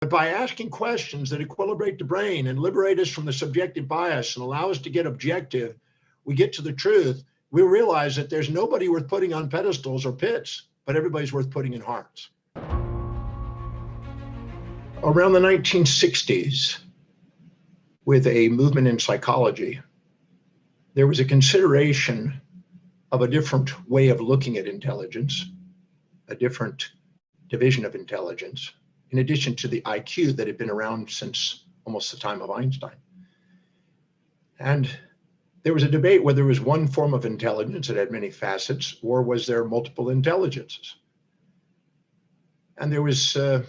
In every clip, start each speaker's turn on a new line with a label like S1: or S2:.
S1: But by asking questions that equilibrate the brain and liberate us from the subjective bias and allow us to get objective, we get to the truth. We realize that there's nobody worth putting on pedestals or pits, but everybody's worth putting in hearts. Around the 1960s, with a movement in psychology, there was a consideration of a different way of looking at intelligence, a different division of intelligence, in addition to the IQ that had been around since almost the time of Einstein. And there was a debate whether there was one form of intelligence that had many facets, or was there multiple intelligences? And there was a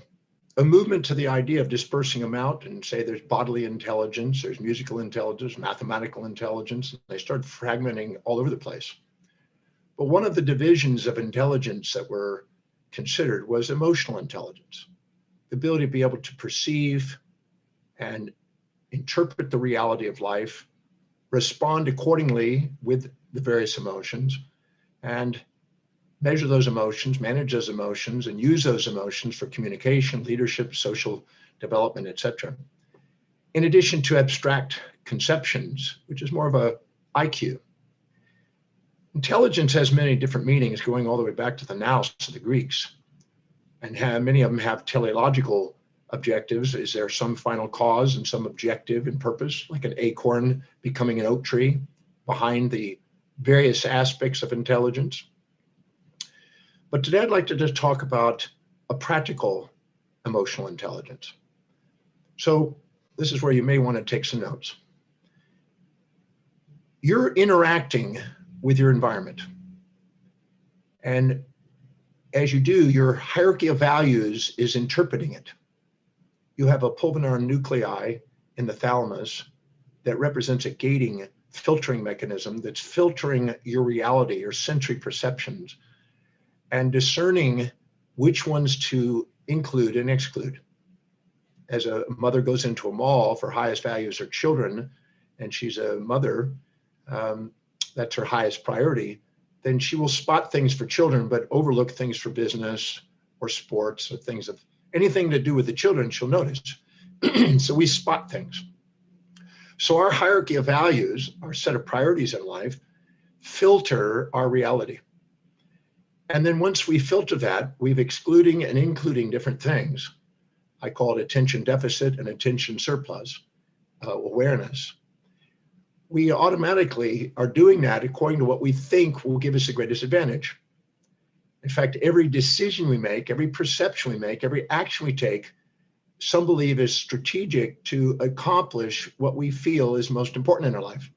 S1: movement to the idea of dispersing them out and say there's bodily intelligence, there's musical intelligence, mathematical intelligence. They started fragmenting all over the place. But one of the divisions of intelligence that were considered was emotional intelligence, the ability to be able to perceive and interpret the reality of life, respond accordingly with the various emotions, and measure those emotions, manage those emotions, and use those emotions for communication, leadership, social development, etc. In addition to abstract conceptions, which is more of a IQ. Intelligence has many different meanings, going all the way back to the nous of the Greeks. And many of them have teleological objectives. Is there some final cause and some objective and purpose, like an acorn becoming an oak tree, behind the various aspects of intelligence? But today I'd like to just talk about a practical emotional intelligence. So this is where you may want to take some notes. You're interacting with your environment. And as you do, your hierarchy of values is interpreting it. You have a pulvinar nuclei in the thalamus that represents a gating, filtering mechanism that's filtering your reality, your sensory perceptions, and discerning which ones to include and exclude. As a mother goes into a mall, for highest values her children, and she's a mother, that's her highest priority, then she will spot things for children, but overlook things for business or sports or things of anything to do with the children, she'll notice. So we spot things. So our hierarchy of values, our set of priorities in life, filter our reality. And then once we filter that, we've excluding and including different things. I call it attention deficit and attention surplus awareness. We automatically are doing that according to what we think will give us the greatest advantage. In fact, every decision we make, every perception we make, every action we take, some believe is strategic to accomplish what we feel is most important in our life.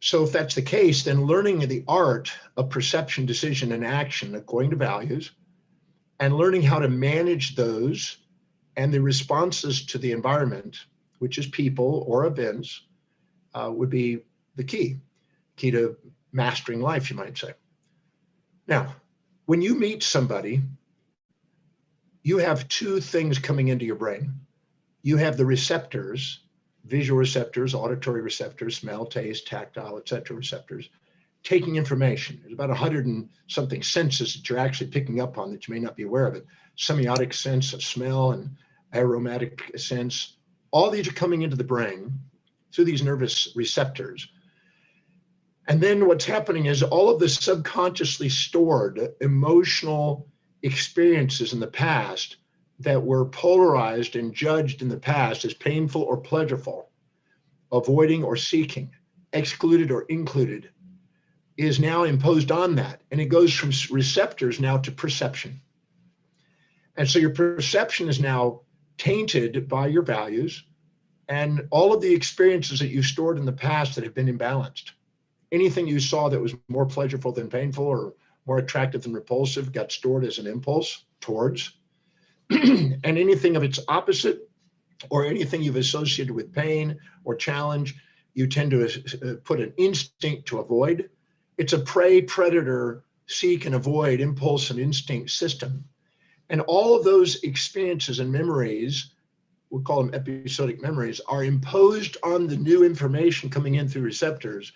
S1: So if that's the case, then learning the art of perception, decision, and action according to values, and learning how to manage those and the responses to the environment, which is people or events, would be the key to mastering life, you might say. Now, when you meet somebody, you have two things coming into your brain. You have the receptors, visual receptors, auditory receptors, smell, taste, tactile, etc. receptors, taking information. There's about 100 and something senses that you're actually picking up on that you may not be aware of it. Semiotic sense of smell and aromatic sense. All these are coming into the brain through these nervous receptors. And then what's happening is all of the subconsciously stored emotional experiences in the past that were polarized and judged in the past as painful or pleasurable, avoiding or seeking, excluded or included, is now imposed on that. And it goes from receptors now to perception. And so your perception is now tainted by your values and all of the experiences that you stored in the past that have been imbalanced. Anything you saw that was more pleasurable than painful or more attractive than repulsive got stored as an impulse towards. And anything of its opposite or anything you've associated with pain or challenge, you tend to put an instinct to avoid. It's a prey, predator, seek and avoid impulse and instinct system. And all of those experiences and memories, we'll call them episodic memories, are imposed on the new information coming in through receptors.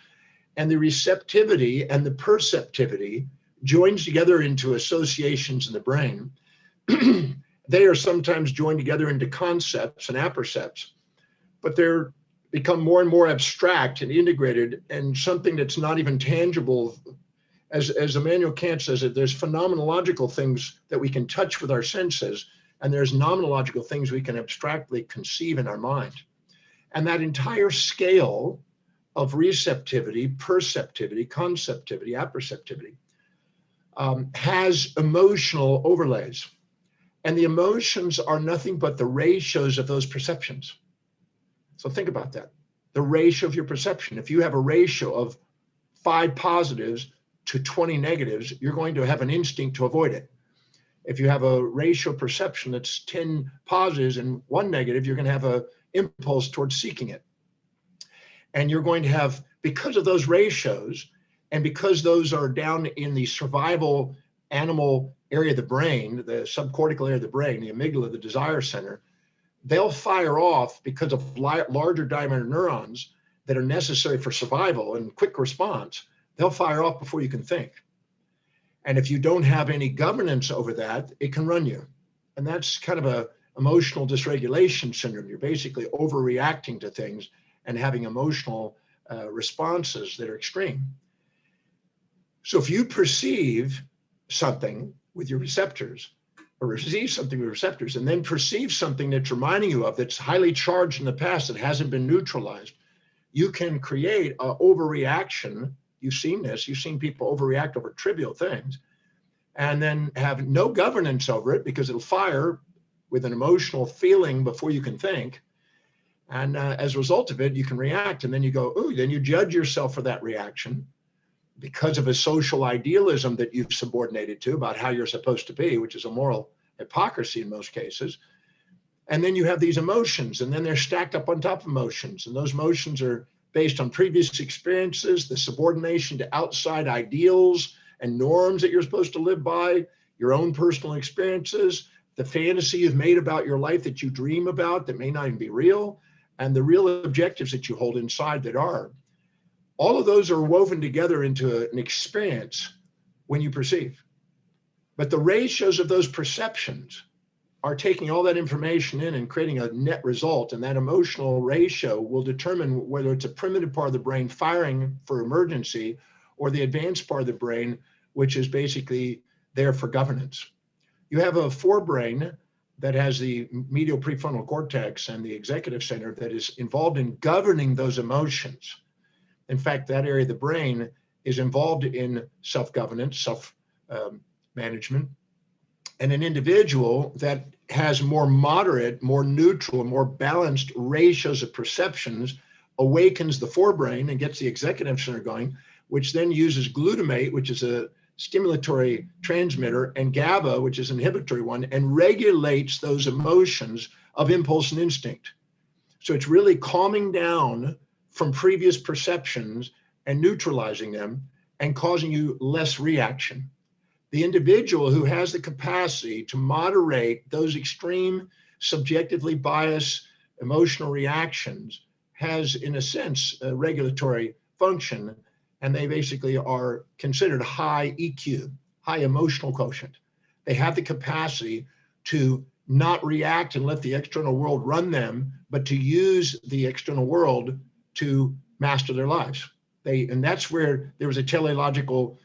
S1: And the receptivity and the perceptivity joins together into associations in the brain. they are sometimes joined together into concepts and appercepts, but they're become more and more abstract and integrated, and something that's not even tangible. As Immanuel Kant says it, there's phenomenological things that we can touch with our senses, and there's nomenological things we can abstractly conceive in our mind. And that entire scale of receptivity, perceptivity, conceptivity, apperceptivity has emotional overlays. And the emotions are nothing but the ratios of those perceptions. So think about that. The ratio of your perception. If you have a ratio of 5 positives to 20 negatives, you're going to have an instinct to avoid it. If you have a ratio of perception that's 10 positives and 1 negative, you're going to have an impulse towards seeking it. And you're going to have, because of those ratios, and because those are down in the survival animal area of the brain, the subcortical area of the brain, the amygdala, the desire center, they'll fire off because of larger diameter neurons that are necessary for survival and quick response. They'll fire off before you can think. And if you don't have any governance over that, it can run you. And that's kind of a emotional dysregulation syndrome. You're basically overreacting to things and having emotional responses that are extreme. So if you perceive something with your receptors, or receive something with receptors, and then perceive something that's reminding you of that's highly charged in the past that hasn't been neutralized, you can create an overreaction. You've seen this. You've seen people overreact over trivial things and then have no governance over it because it'll fire with an emotional feeling before you can think. And as a result of it, you can react, and then you go, ooh, then you judge yourself for that reaction because of a social idealism that you've subordinated to about how you're supposed to be, which is a moral hypocrisy in most cases. And then you have these emotions, and then they're stacked up on top of emotions. And those emotions are based on previous experiences, the subordination to outside ideals and norms that you're supposed to live by, your own personal experiences, the fantasy you've made about your life that you dream about that may not even be real, and the real objectives that you hold inside that are. All of those are woven together into an experience when you perceive. But the ratios of those perceptions are taking all that information in and creating a net result. And that emotional ratio will determine whether it's a primitive part of the brain firing for emergency or the advanced part of the brain, which is basically there for governance. You have a forebrain that has the medial prefrontal cortex and the executive center that is involved in governing those emotions. In fact, that area of the brain is involved in self-governance, self-management. And an individual that has more moderate, more neutral, more balanced ratios of perceptions awakens the forebrain and gets the executive center going, which then uses glutamate, which is a stimulatory transmitter, and GABA, which is an inhibitory one, and regulates those emotions of impulse and instinct. So it's really calming down from previous perceptions and neutralizing them and causing you less reaction. The individual who has the capacity to moderate those extreme, subjectively biased emotional reactions has, in a sense, a regulatory function, and they basically are considered high EQ, high emotional quotient. They have the capacity to not react and let the external world run them, but to use the external world to master their lives. And that's where there was a teleological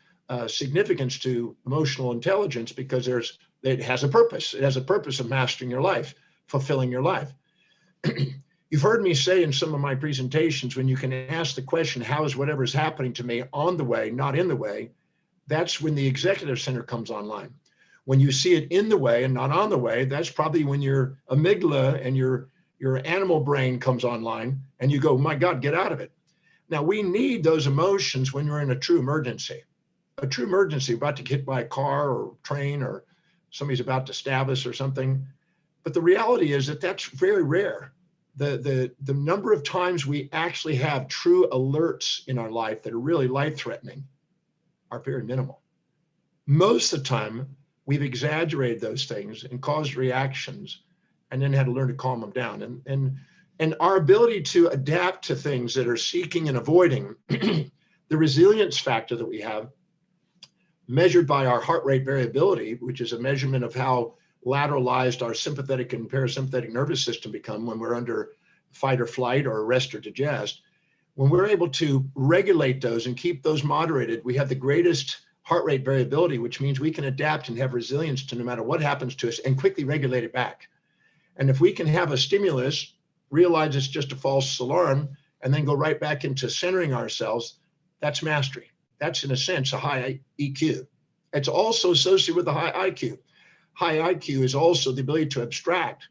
S1: significance to emotional intelligence, because it has a purpose. It has a purpose of mastering your life, fulfilling your life. You've heard me say in some of my presentations, when you can ask the question, how is whatever is happening to me on the way, not in the way, that's when the executive center comes online. When you see it in the way and not on the way, that's probably when your amygdala and your animal brain comes online and you go, my God, get out of it. Now, we need those emotions when you're in a true emergency. A true emergency, about to get hit by a car or train, or somebody's about to stab us or something. But the reality is that that's very rare. The number of times we actually have true alerts in our life that are really life-threatening are very minimal. Most of the time, we've exaggerated those things and caused reactions and then had to learn to calm them down. And our ability to adapt to things that are seeking and avoiding, the resilience factor that we have, measured by our heart rate variability, which is a measurement of how lateralized our sympathetic and parasympathetic nervous system become when we're under fight or flight or arrest or digest. When we're able to regulate those and keep those moderated, we have the greatest heart rate variability, which means we can adapt and have resilience to no matter what happens to us and quickly regulate it back. And if we can have a stimulus, realize it's just a false alarm, and then go right back into centering ourselves, that's mastery. That's, in a sense, a high EQ. It's also associated with a high IQ. High IQ is also the ability to abstract.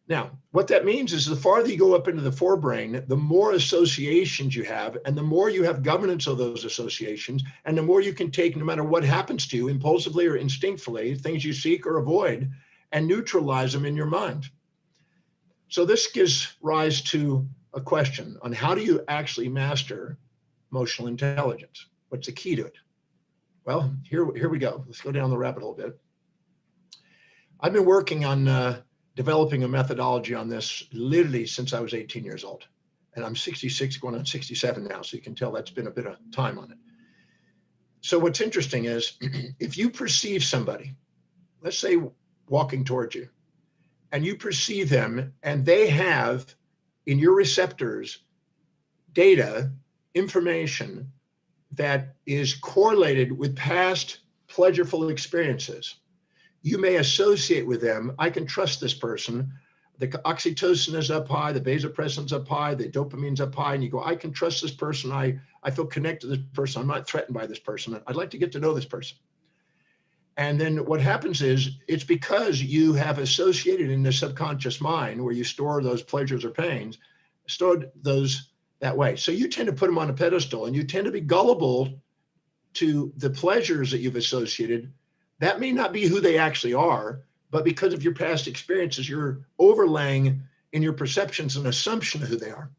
S1: Now, what that means is the farther you go up into the forebrain, the more associations you have, and the more you have governance of those associations, and the more you can take, no matter what happens to you, impulsively or instinctively, things you seek or avoid, and neutralize them in your mind. So this gives rise to a question on how do you actually master emotional intelligence? What's the key to it? Well, here we go. Let's go down the rabbit hole a bit. I've been working on developing a methodology on this literally since I was 18 years old. And I'm 66, going on 67 now, so you can tell that's been a bit of time on it. So what's interesting is if you perceive somebody, let's say walking towards you, and you perceive them and they have in your receptors data, information that is correlated with past pleasurable experiences, you may associate with them. I can trust this person. The oxytocin is up high, the vasopressin's up high, the dopamine's up high, and you go, I can trust this person. I feel connected to this person. I'm not threatened by this person. I'd like to get to know this person. And then what happens is it's because you have associated in the subconscious mind where you store those pleasures or pains, stored those that way. So you tend to put them on a pedestal and you tend to be gullible to the pleasures that you've associated. That may not be who they actually are, but because of your past experiences, you're overlaying in your perceptions an assumption of who they are.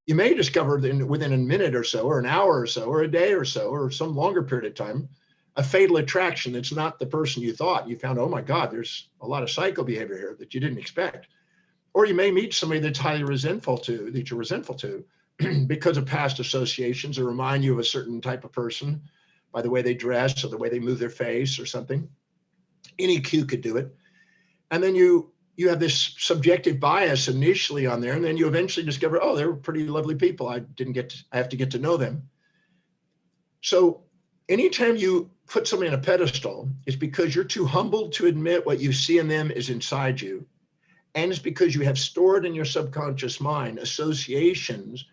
S1: You may discover within a minute or so, or an hour or so, or a day or so, or some longer period of time, a fatal attraction that's not the person you thought. You found, oh my God, there's a lot of psycho behavior here that you didn't expect. Or you may meet somebody that's highly resentful to, that you're resentful to because of past associations or remind you of a certain type of person by the way they dress or the way they move their face or something. Any cue could do it. And then you have this subjective bias initially on there, and then you eventually discover, oh, they're pretty lovely people. I have to get to know them. So anytime you put somebody on a pedestal, it's because you're too humble to admit what you see in them is inside you. And it's because you have stored in your subconscious mind associations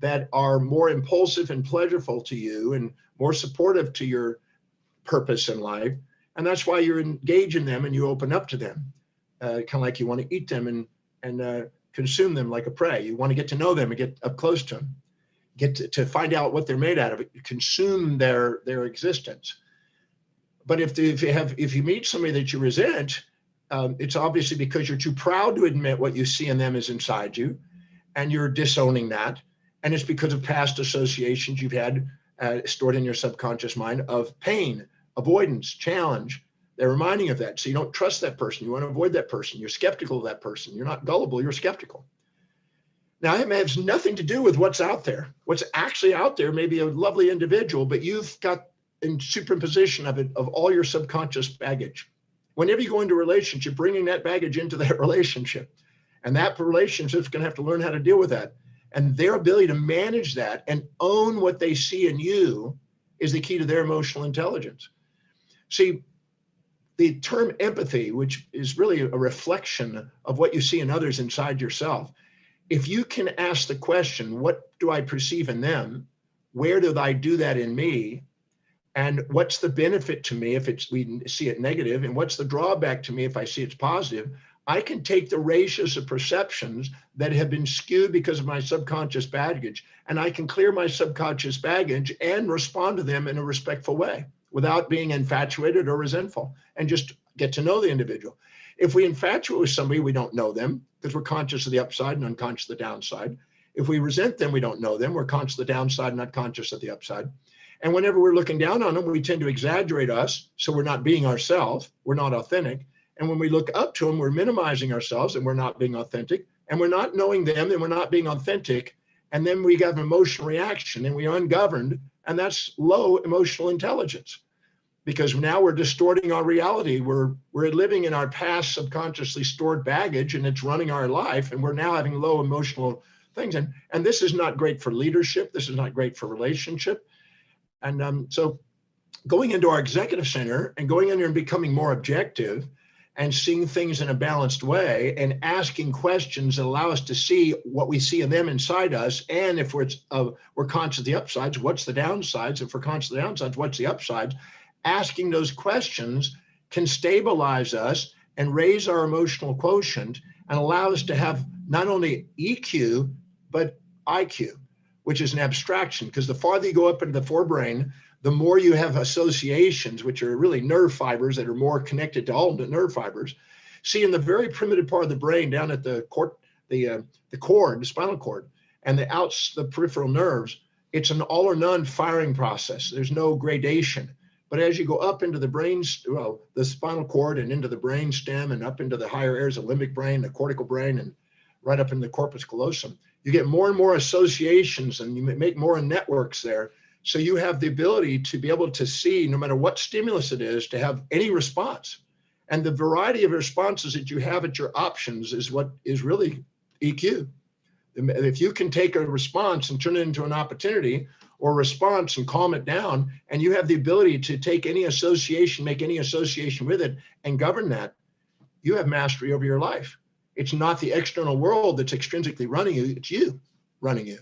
S1: that are more impulsive and pleasurable to you and more supportive to your purpose in life. And that's why you're engaged in them and you open up to them. Kind of like you want to eat them and consume them like a prey. You want to get to know them and get up close to them. Get to find out what they're made out of, consume their existence. But if you meet somebody that you resent, it's obviously because you're too proud to admit what you see in them is inside you, and you're disowning that. And it's because of past associations you've had stored in your subconscious mind of pain, avoidance, challenge. They're reminding you of that. So you don't trust that person. You want to avoid that person. You're skeptical of that person. You're not gullible, you're skeptical. Now, it has nothing to do with what's out there. What's actually out there may be a lovely individual, but you've got in superimposition of it, of all your subconscious baggage. Whenever you go into a relationship, bringing that baggage into that relationship. And that relationship's going to have to learn how to deal with that. And their ability to manage that and own what they see in you is the key to their emotional intelligence. See, the term empathy, which is really a reflection of what you see in others inside yourself, if you can ask the question, what do I perceive in them? Where do I do that in me? And what's the benefit to me if we see it negative? And what's the drawback to me if I see it's positive? I can take the ratios of perceptions that have been skewed because of my subconscious baggage, and I can clear my subconscious baggage and respond to them in a respectful way without being infatuated or resentful, and just get to know the individual. If we infatuate with somebody, we don't know them because we're conscious of the upside and unconscious of the downside. If we resent them, we don't know them. We're conscious of the downside, not conscious of the upside. And whenever we're looking down on them, we tend to exaggerate us. So we're not being ourselves. We're not authentic. And when we look up to them, we're minimizing ourselves and we're not being authentic. And we're not knowing them and we're not being authentic. And then we have an emotional reaction and we are ungoverned. And that's low emotional intelligence. because now we're distorting our reality. We're living in our past subconsciously stored baggage, and it's running our life, and we're now having low emotional things. And this is not great for leadership. This is not great for relationship. And so going into our executive center and going in there and becoming more objective and seeing things in a balanced way and asking questions that allow us to see what we see in them inside us. And if we're conscious of the upsides, what's the downsides? If we're conscious of the downsides, what's the upsides? Asking those questions can stabilize us and raise our emotional quotient and allow us to have not only EQ, but IQ, which is an abstraction, because the farther you go up into the forebrain, the more you have associations, which are really nerve fibers that are more connected to all the nerve fibers. See, in the very primitive part of the brain, down at the spinal cord, and the peripheral nerves, it's an all or none firing process. There's no gradation. But as you go up into the brain, the spinal cord and into the brain stem and up into the higher areas of limbic brain, the cortical brain, and right up in the corpus callosum, you get more and more associations and you make more networks there. So you have the ability to be able to see, no matter what stimulus it is, to have any response. And the variety of responses that you have at your options is what is really EQ. If you can take a response and turn it into an opportunity, or response and calm it down, and you have the ability to take any association, make any association with it, and govern that, you have mastery over your life. It's not the external world that's extrinsically running you, it's you running you.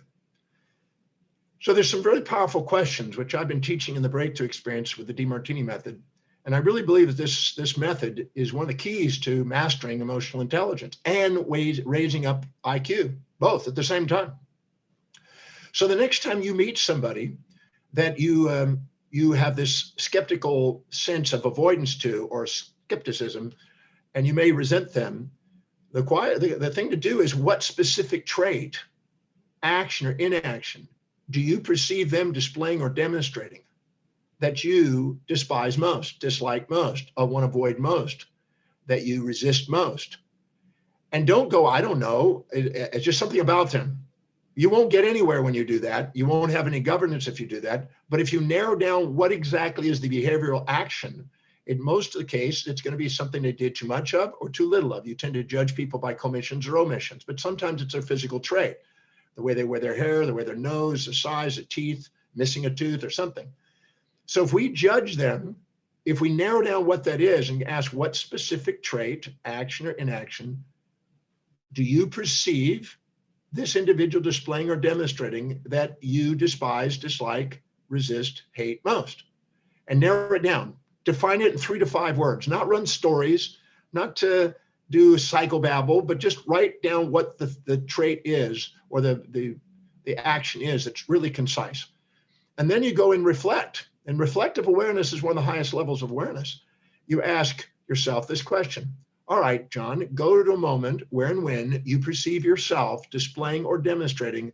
S1: So there's some really powerful questions, which I've been teaching in the breakthrough experience with the Demartini method. And I really believe that this method is one of the keys to mastering emotional intelligence and raising up IQ, both at the same time. So the next time you meet somebody that you have this skeptical sense of avoidance to, or skepticism, and you may resent them, the thing to do is, what specific trait, action or inaction, do you perceive them displaying or demonstrating that you despise most, dislike most, or want to avoid most, that you resist most? And don't go, I don't know, it's just something about them. You won't get anywhere when you do that. You won't have any governance if you do that. But if you narrow down what exactly is the behavioral action, in most of the case, it's going to be something they did too much of or too little of. You tend to judge people by commissions or omissions, but sometimes it's their physical trait, the way they wear their hair, the way their nose, the size, the teeth, missing a tooth or something. So if we judge them, if we narrow down what that is and ask what specific trait, action or inaction, do you perceive this individual displaying or demonstrating that you despise, dislike, resist, hate most? And narrow it down. Define it in 3 to 5 words, not run stories, not to do psychobabble, but just write down what the trait is, or the action is. It's really concise. And then you go and reflect. And reflective awareness is one of the highest levels of awareness. You ask yourself this question. All right, John, go to a moment where and when you perceive yourself displaying or demonstrating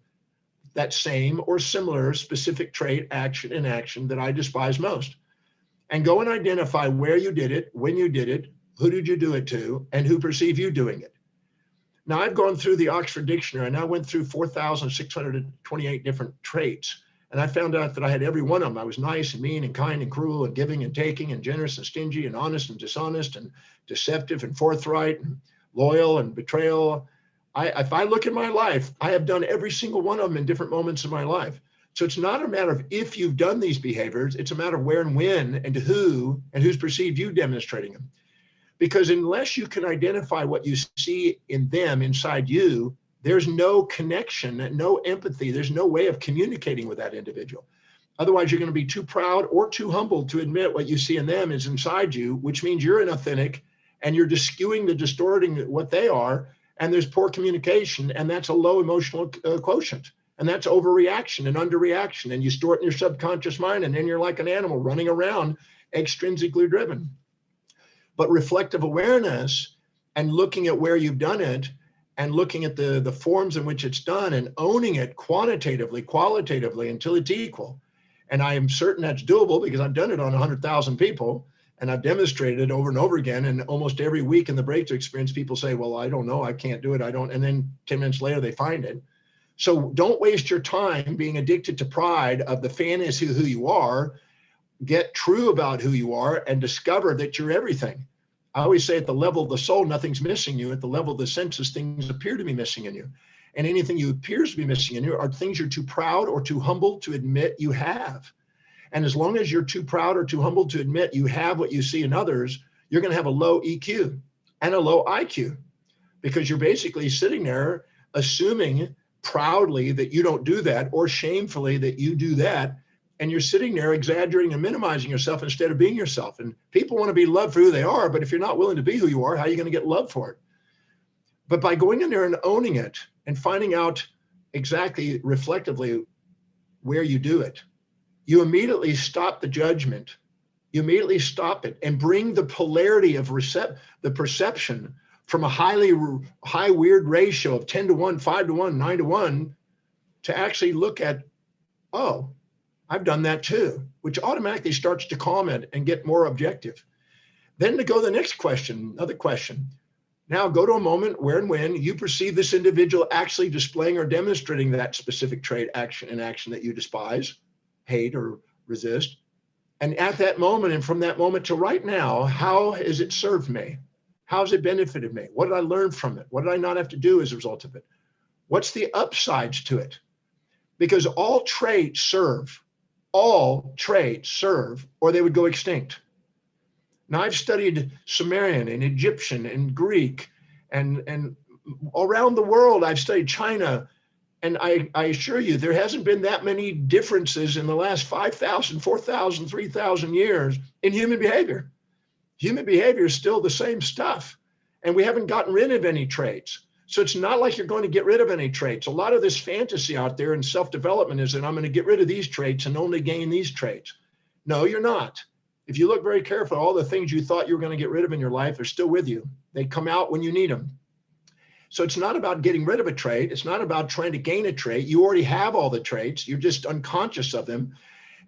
S1: that same or similar specific trait, action, inaction that I despise most. And go and identify where you did it, when you did it, who did you do it to, and who perceive you doing it. Now, I've gone through the Oxford Dictionary, and I went through 4,628 different traits. And I found out that I had every one of them. I was nice and mean and kind and cruel and giving and taking and generous and stingy and honest and dishonest and deceptive and forthright and loyal and betrayal. If I look at my life, I have done every single one of them in different moments of my life. So it's not a matter of if you've done these behaviors, it's a matter of where and when and to who and who's perceived you demonstrating them. Because unless you can identify what you see in them inside you, there's no connection, no empathy. There's no way of communicating with that individual. Otherwise, you're going to be too proud or too humble to admit what you see in them is inside you, which means you're inauthentic and you're just skewing the distorting what they are. And there's poor communication, and that's a low emotional quotient. And that's overreaction and underreaction. And you store it in your subconscious mind, and then you're like an animal running around, extrinsically driven. But reflective awareness and looking at where you've done it and looking at the forms in which it's done and owning it quantitatively, qualitatively until it's equal. And I am certain that's doable because I've done it on 100,000 people and I've demonstrated it over and over again. And almost every week in the breakthrough experience, people say, well, I don't know, I can't do it. I don't. And then 10 minutes later, they find it. So don't waste your time being addicted to pride of the fantasy of who you are. get true about who you are and discover that you're everything. I always say at the level of the soul, nothing's missing you. At the level of the senses, things appear to be missing in you. And anything you appears to be missing in you are things you're too proud or too humble to admit you have. And as long as you're too proud or too humble to admit you have what you see in others, you're going to have a low EQ and a low IQ, because you're basically sitting there assuming proudly that you don't do that, or shamefully that you do that. And you're sitting there exaggerating and minimizing yourself instead of being yourself. And people want to be loved for who they are, but if you're not willing to be who you are, how are you going to get love for it? But by going in there and owning it and finding out exactly reflectively where you do it, you immediately stop the judgment. You immediately stop it and bring the polarity of the perception from a high weird ratio of 10 to 1, 5 to 1, 9 to 1, to actually look at, oh, I've done that too, which automatically starts to calm it and get more objective. Then to go to the next question, another question. Now go to a moment where and when you perceive this individual actually displaying or demonstrating that specific trait, action that you despise, hate, or resist. And at that moment, and from that moment to right now, how has it served me? How has it benefited me? What did I learn from it? What did I not have to do as a result of it? What's the upsides to it? Because all traits serve, or they would go extinct. Now, I've studied Sumerian and Egyptian and Greek and around the world. I've studied China. And I assure you, there hasn't been that many differences in the last 5,000, 4,000, 3,000 years in human behavior. Human behavior is still the same stuff. And we haven't gotten rid of any traits. So it's not like you're going to get rid of any traits. A lot of this fantasy out there in self-development is that I'm going to get rid of these traits and only gain these traits. No, you're not. If you look very carefully, all the things you thought you were going to get rid of in your life are still with you. They come out when you need them. So it's not about getting rid of a trait. It's not about trying to gain a trait. You already have all the traits. You're just unconscious of them.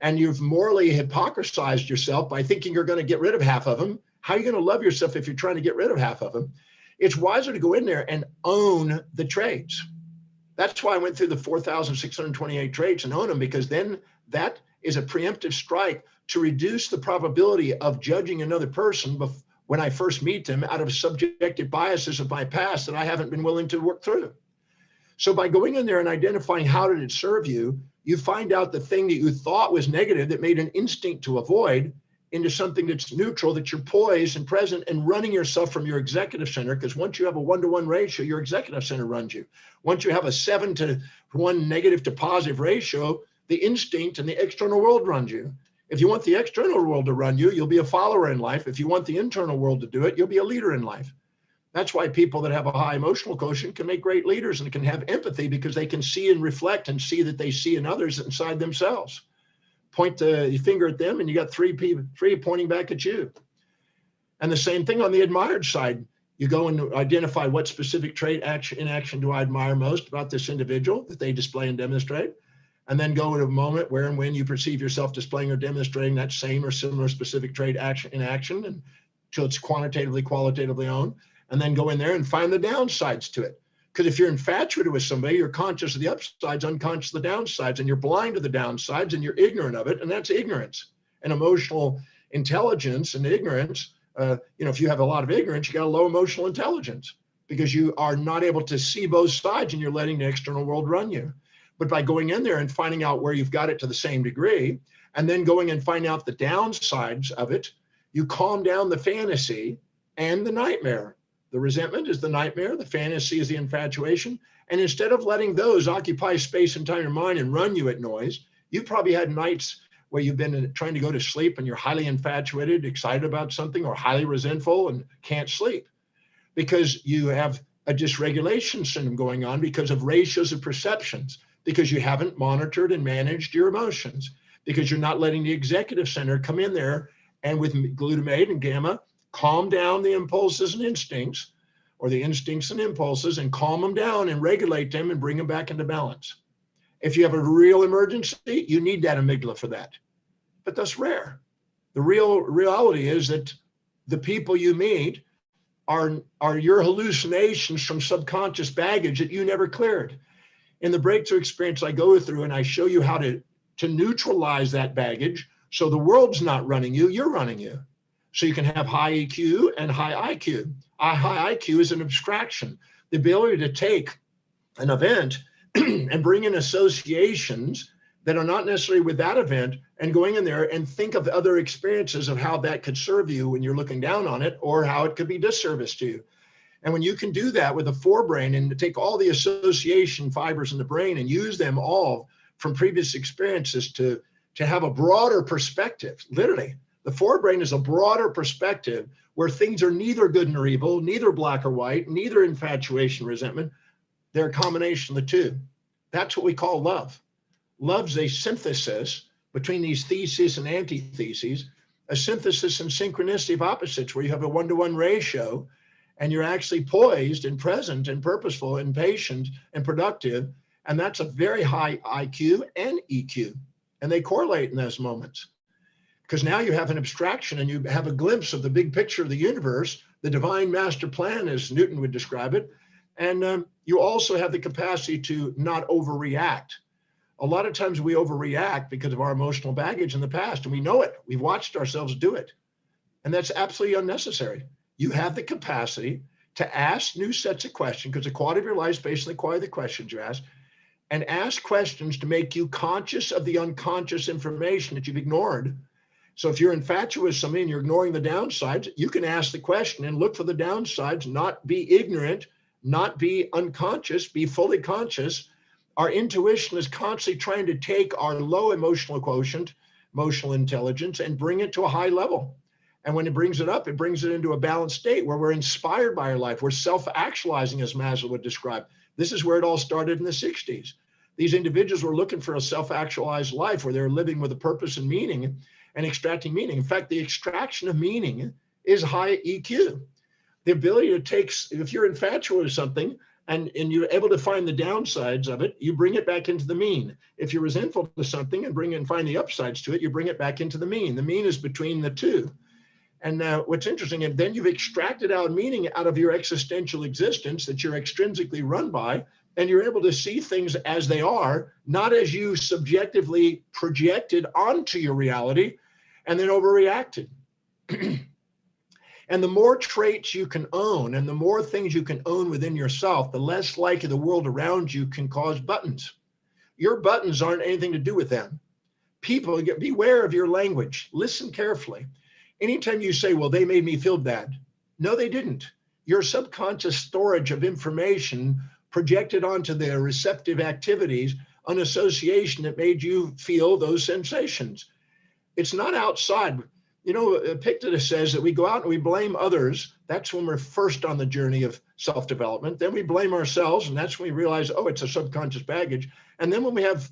S1: And you've morally hypocrisized yourself by thinking you're going to get rid of half of them. How are you going to love yourself if you're trying to get rid of half of them? It's wiser to go in there and own the traits. That's why I went through the 4,628 traits and own them, because then that is a preemptive strike to reduce the probability of judging another person when I first meet them out of subjective biases of my past that I haven't been willing to work through. So by going in there and identifying how did it serve you, you find out the thing that you thought was negative that made an instinct to avoid into something that's neutral, that you're poised and present and running yourself from your executive center. Because once you have a 1-to-1 ratio, your executive center runs you. Once you have a 7-to-1 negative to positive ratio, the instinct and the external world runs you. If you want the external world to run you, you'll be a follower in life. If you want the internal world to do it, you'll be a leader in life. That's why people that have a high emotional quotient can make great leaders and can have empathy, because they can see and reflect and see that they see in others inside themselves. Point the finger at them and you got three pointing back at you. And the same thing on the admired side. You go and identify what specific trait, in action do I admire most about this individual that they display and demonstrate. And then go to a moment where and when you perceive yourself displaying or demonstrating that same or similar specific trait, in action, until it's qualitatively owned. And then go in there and find the downsides to it. Because if you're infatuated with somebody, you're conscious of the upsides, unconscious of the downsides, and you're blind to the downsides, and you're ignorant of it, and that's ignorance. And emotional intelligence and ignorance, if you have a lot of ignorance, you got a low emotional intelligence, because you are not able to see both sides and you're letting the external world run you. But by going in there and finding out where you've got it to the same degree, and then going and finding out the downsides of it, you calm down the fantasy and the nightmare. The resentment is the nightmare. The fantasy is the infatuation. And instead of letting those occupy space and time in your mind and run you at noise, you've probably had nights where you've been trying to go to sleep and you're highly infatuated, excited about something, or highly resentful and can't sleep because you have a dysregulation syndrome going on because of ratios of perceptions, because you haven't monitored and managed your emotions, because you're not letting the executive center come in there and with glutamate and gamma, calm down the impulses and instincts, or the instincts and impulses, and calm them down and regulate them and bring them back into balance. If you have a real emergency, you need that amygdala for that. But that's rare. The reality is that the people you meet are your hallucinations from subconscious baggage that you never cleared. In the breakthrough experience I go through, and I show you how to neutralize that baggage So the world's not running you, you're running you. So you can have high EQ and high IQ. High IQ is an abstraction, the ability to take an event and bring in associations that are not necessarily with that event, and going in there and think of other experiences of how that could serve you when you're looking down on it, or how it could be disservice to you. And when you can do that with a forebrain and take all the association fibers in the brain and use them all from previous experiences to have a broader perspective, literally, the forebrain is a broader perspective where things are neither good nor evil, neither black or white, neither infatuation, resentment. They're a combination of the two. That's what we call love. Love's a synthesis between these theses and antitheses, a synthesis and synchronicity of opposites, where you have a 1-to-1 ratio, and you're actually poised and present and purposeful and patient and productive. And that's a very high IQ and EQ. And they correlate in those moments, because now you have an abstraction and you have a glimpse of the big picture of the universe, the divine master plan, as Newton would describe it. And you also have the capacity to not overreact. A lot of times we overreact because of our emotional baggage in the past, and we know it. We've watched ourselves do it. And that's absolutely unnecessary. You have the capacity to ask new sets of questions, because the quality of your life is based on the quality of the questions you ask, and ask questions to make you conscious of the unconscious information that you've ignored. So if you're infatuated with something and you're ignoring the downsides, you can ask the question and look for the downsides, not be ignorant, not be unconscious, be fully conscious. Our intuition is constantly trying to take our low emotional quotient, emotional intelligence, and bring it to a high level. And when it brings it up, it brings it into a balanced state where we're inspired by our life. We're self-actualizing, as Maslow would describe. This is where it all started in the 60s. These individuals were looking for a self-actualized life where they're living with a purpose and meaning and extracting meaning. In fact, the extraction of meaning is high EQ. The ability to take, if you're infatuated with something and you're able to find the downsides of it, you bring it back into the mean. If you're resentful to something and find the upsides to it, you bring it back into the mean. The mean is between the two. And what's interesting, and then you've extracted out meaning out of your existential existence that you're extrinsically run by, and you're able to see things as they are, not as you subjectively projected onto your reality and then overreacted. And the more traits you can own and the more things you can own within yourself, the less likely the world around you can cause buttons. Your buttons aren't anything to do with them. People, beware of your language. Listen carefully. Anytime you say, well, they made me feel bad. No, they didn't. Your subconscious storage of information projected onto their receptive activities, an association that made you feel those sensations. It's not outside. You know, Epictetus says that we go out and we blame others. That's when we're first on the journey of self-development. Then we blame ourselves, and that's when we realize, oh, it's a subconscious baggage. And then when we have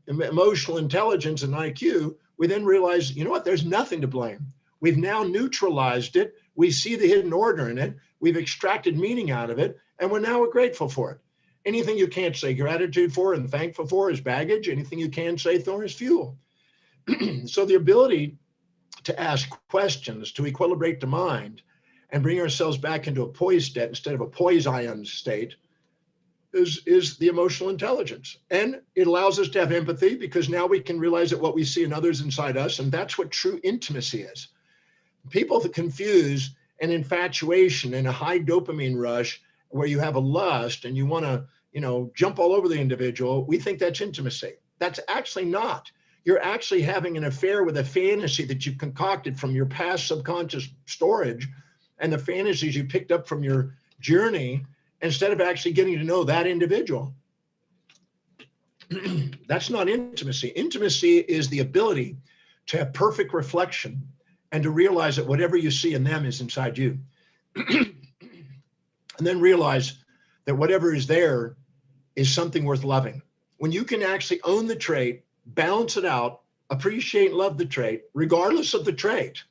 S1: emotional intelligence and IQ, we then realize, you know what, there's nothing to blame. We've now neutralized it. We see the hidden order in it. We've extracted meaning out of it, and we're grateful for it. Anything you can't say gratitude for and thankful for is baggage. Anything you can say, Thor, is fuel. So the ability to ask questions, to equilibrate the mind and bring ourselves back into a poised state instead of a poison state is the emotional intelligence. And it allows us to have empathy, because now we can realize that what we see in others inside us, and that's what true intimacy is. People that confuse an infatuation and a high dopamine rush where you have a lust and you want to, jump all over the individual. We think that's intimacy. That's actually not. You're actually having an affair with a fantasy that you concocted from your past subconscious storage and the fantasies you picked up from your journey, instead of actually getting to know that individual. That's not intimacy. Intimacy is the ability to have perfect reflection and to realize that whatever you see in them is inside you. And then realize that whatever is there is something worth loving. When you can actually own the trait, balance it out, appreciate and love the trait, regardless of the trait,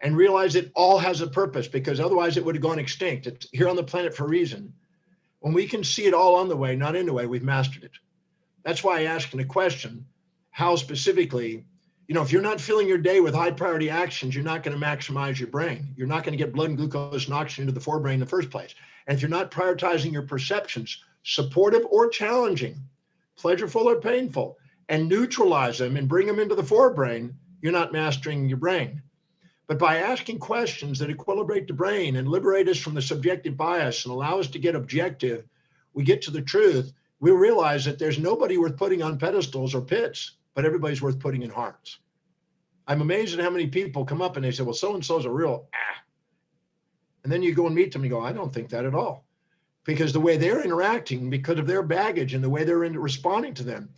S1: and realize it all has a purpose, because otherwise it would have gone extinct. It's here on the planet for a reason. When we can see it all on the way, not in the way, we've mastered it. That's why I asked in a question, how specifically, if you're not filling your day with high priority actions, you're not going to maximize your brain. You're not going to get blood and glucose and oxygen into the forebrain in the first place. And if you're not prioritizing your perceptions, supportive or challenging, pleasurable or painful, and neutralize them and bring them into the forebrain, you're not mastering your brain. But by asking questions that equilibrate the brain and liberate us from the subjective bias and allow us to get objective, we get to the truth. We realize that there's nobody worth putting on pedestals or pits, but everybody's worth putting in hearts. I'm amazed at how many people come up and they say, well, so-and-so's a real ah. And then you go and meet them and you go, I don't think that at all. Because the way they're interacting, because of their baggage and the way they're responding to them.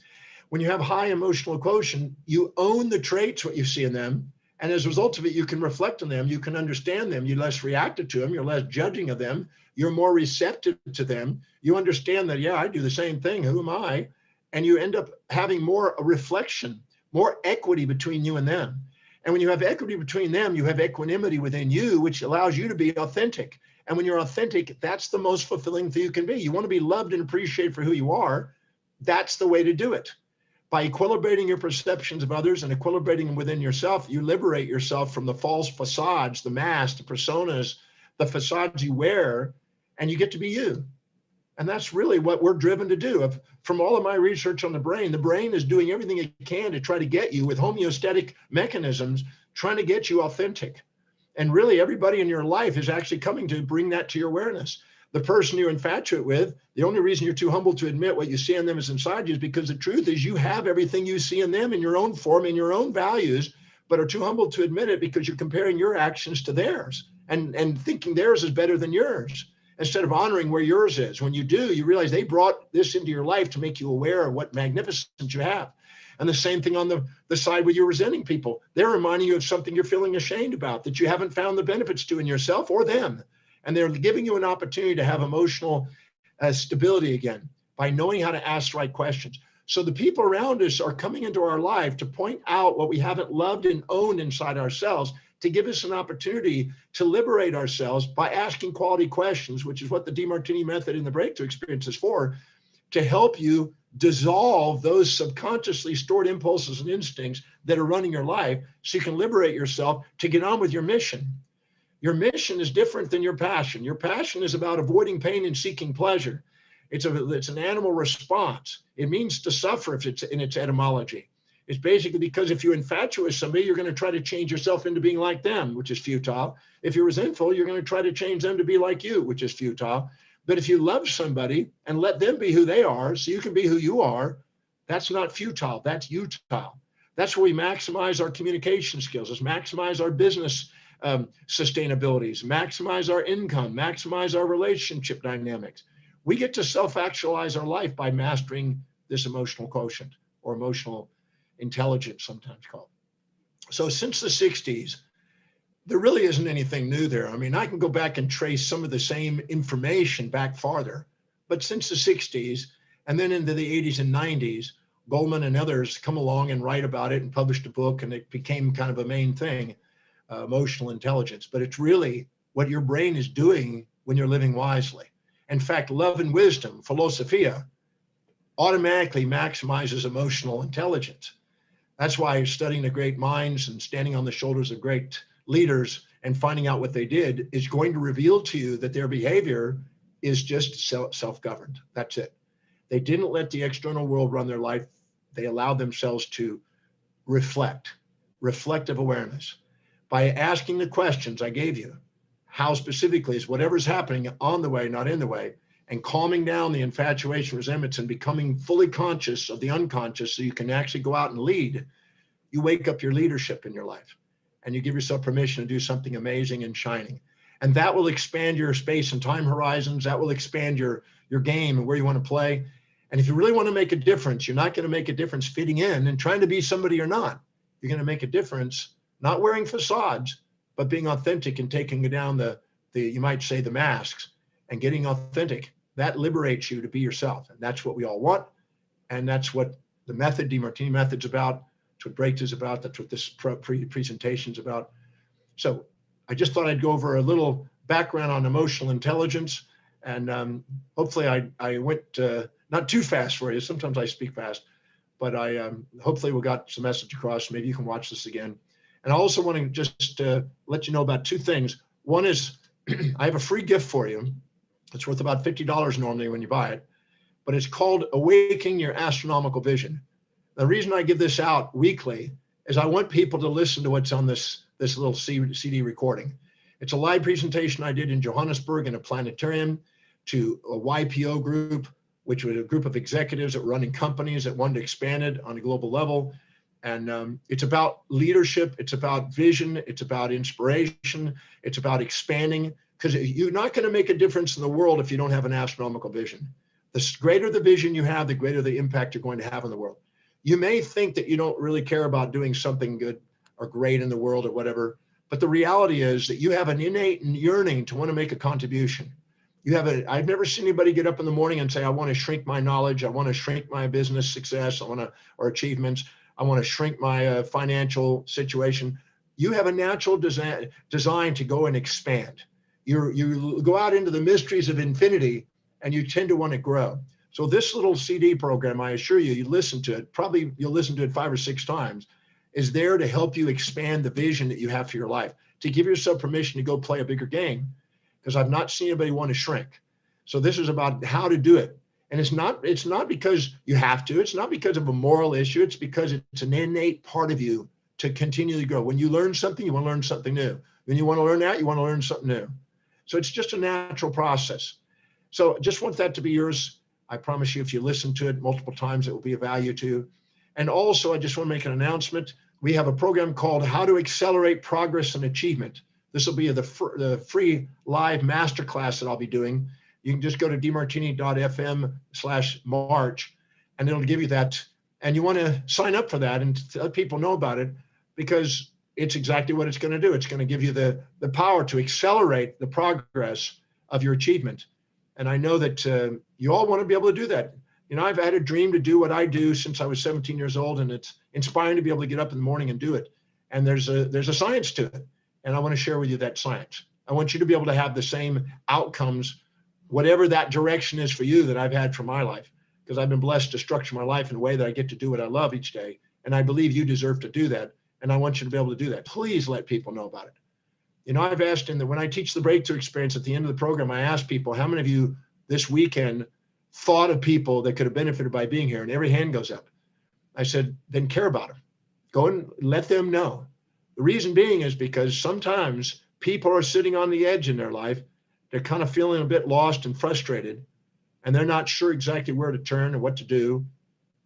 S1: When you have high emotional quotient, you own the traits, what you see in them. And as a result of it, you can reflect on them, you can understand them, you're less reactive to them, you're less judging of them, you're more receptive to them. You understand that, yeah, I do the same thing, who am I? And you end up having more reflection, more equity between you and them. And when you have equity between them, you have equanimity within you, which allows you to be authentic. And when you're authentic, that's the most fulfilling thing you can be. You want to be loved and appreciated for who you are. That's the way to do it. By equilibrating your perceptions of others and equilibrating them within yourself, you liberate yourself from the false facades, the masks, the personas, the facades you wear, and you get to be you. And that's really what we're driven to do. From all of my research on the brain is doing everything it can to try to get you with homeostatic mechanisms, trying to get you authentic. And really everybody in your life is actually coming to bring that to your awareness. The person you're infatuated with, the only reason you're too humble to admit what you see in them is inside you is because the truth is you have everything you see in them in your own form, in your own values, but are too humble to admit it because you're comparing your actions to theirs and thinking theirs is better than yours instead of honoring where yours is. When you do, you realize they brought this into your life to make you aware of what magnificence you have. And the same thing on the side where you're resenting people. They're reminding you of something you're feeling ashamed about that you haven't found the benefits to in yourself or them. And they're giving you an opportunity to have emotional stability again by knowing how to ask the right questions. So the people around us are coming into our life to point out what we haven't loved and owned inside ourselves, to give us an opportunity to liberate ourselves by asking quality questions, which is what the Demartini method in the breakthrough experience is for, to help you dissolve those subconsciously stored impulses and instincts that are running your life so you can liberate yourself to get on with your mission. Your mission is different than your passion. Your passion is about avoiding pain and seeking pleasure. It's an animal response. It means to suffer if it's in its etymology. It's basically because if you're infatuated with somebody, you're going to try to change yourself into being like them, which is futile. If you're resentful, you're going to try to change them to be like you, which is futile. But if you love somebody and let them be who they are so you can be who you are, that's not futile, that's utile. That's where we maximize our communication skills, is maximize our business sustainabilities, maximize our income, maximize our relationship dynamics. We get to self-actualize our life by mastering this emotional quotient or emotional intelligence, sometimes called. So since the 60s, there really isn't anything new there. I mean, I can go back and trace some of the same information back farther, but since the 60s and then into the 80s and 90s, Goldman and others come along and write about it and published a book, and it became kind of a main thing. Emotional intelligence, but it's really what your brain is doing when you're living wisely. In fact, love and wisdom, philosophia, automatically maximizes emotional intelligence. That's why studying the great minds and standing on the shoulders of great leaders and finding out what they did is going to reveal to you that their behavior is just self-governed. That's it. They didn't let the external world run their life. They allowed themselves to reflect, reflective awareness. By asking the questions I gave you, how specifically is whatever's happening on the way, not in the way, and calming down the infatuation, resentments, and becoming fully conscious of the unconscious so you can actually go out and lead, you wake up your leadership in your life and you give yourself permission to do something amazing and shining. And that will expand your space and time horizons. That will expand your game and where you want to play. And if you really want to make a difference, you're not going to make a difference fitting in and trying to be somebody you're not. You're going to make a difference not wearing facades, but being authentic and taking down the you might say the masks and getting authentic. That liberates you to be yourself. And that's what we all want. And that's what the method, Demartini method's about. That's what Breakthrough is about. That's what this presentation is about. So I just thought I'd go over a little background on emotional intelligence. And hopefully I went not too fast for you. Sometimes I speak fast, but I hopefully we got some message across. Maybe you can watch this again. And I also want to just let you know about two things. One is I have a free gift for you. It's worth about $50 normally when you buy it, but it's called Awakening Your Astronomical Vision. The reason I give this out weekly is I want people to listen to what's on this little CD recording. It's a live presentation I did in Johannesburg in a planetarium to a YPO group, which was a group of executives that were running companies that wanted to expand it on a global level. And it's about leadership. It's about vision. It's about inspiration. It's about expanding, because you're not going to make a difference in the world if you don't have an astronomical vision. The greater the vision you have, the greater the impact you're going to have in the world. You may think that you don't really care about doing something good or great in the world or whatever, but the reality is that you have an innate yearning to want to make a contribution. I've never seen anybody get up in the morning and say, I want to shrink my knowledge. I want to shrink my business success. Or achievements. I want to shrink my financial situation. You have a natural design to go and expand. You go out into the mysteries of infinity and you tend to want to grow. So this little CD program, I assure you, you listen to it, probably you'll listen to it 5 or 6 times, is there to help you expand the vision that you have for your life, to give yourself permission to go play a bigger game, because I've not seen anybody want to shrink. So this is about how to do it. And it's not because you have to, it's not because of a moral issue, it's because it's an innate part of you to continually grow. When you learn something, you want to learn something new. When you want to learn that, you want to learn something new. So it's just a natural process. So just want that to be yours. I promise you, if you listen to it multiple times, it will be of value to you. And also, I just want to make an announcement. We have a program called How to Accelerate Progress and Achievement. This will be the free live masterclass that I'll be doing. You can just go to demartini.fm/March, and it'll give you that. And you want to sign up for that and let people know about it, because it's exactly what it's going to do. It's going to give you the power to accelerate the progress of your achievement. And I know that you all want to be able to do that. You know, I've had a dream to do what I do since I was 17 years old, and it's inspiring to be able to get up in the morning and do it. And there's a science to it. And I want to share with you that science. I want you to be able to have the same outcomes, whatever that direction is for you, that I've had for my life, because I've been blessed to structure my life in a way that I get to do what I love each day. And I believe you deserve to do that. And I want you to be able to do that. Please let people know about it. You know, I've asked when I teach the breakthrough experience at the end of the program, I ask people, how many of you this weekend thought of people that could have benefited by being here? And every hand goes up. I said, then care about them. Go and let them know. The reason being is because sometimes people are sitting on the edge in their life. They're kind of feeling a bit lost and frustrated, and they're not sure exactly where to turn and what to do.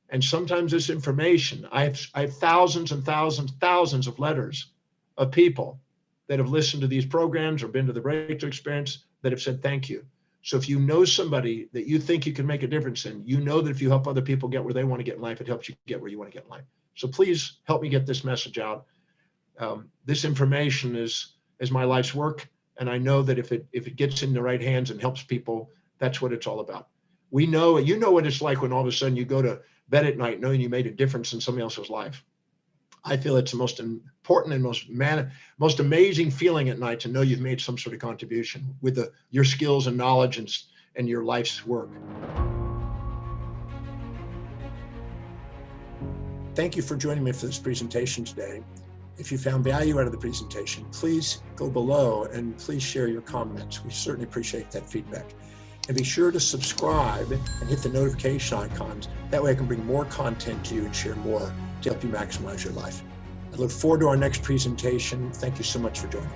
S1: And sometimes this information, I have thousands and thousands of letters of people that have listened to these programs or been to the breakthrough experience that have said thank you. So if you know somebody that you think you can make a difference in, you know that if you help other people get where they want to get in life, it helps you get where you want to get in life. So please help me get this message out. This information is my life's work. And I know that if it gets in the right hands and helps people, that's what it's all about. You know what it's like when all of a sudden you go to bed at night knowing you made a difference in somebody else's life. I feel it's the most important and most amazing feeling at night to know you've made some sort of contribution with your skills and knowledge and your life's work. Thank you for joining me for this presentation today. If you found value out of the presentation, please go below and please share your comments. We certainly appreciate that feedback. And be sure to subscribe and hit the notification icons. That way I can bring more content to you and share more to help you maximize your life. I look forward to our next presentation. Thank you so much for joining.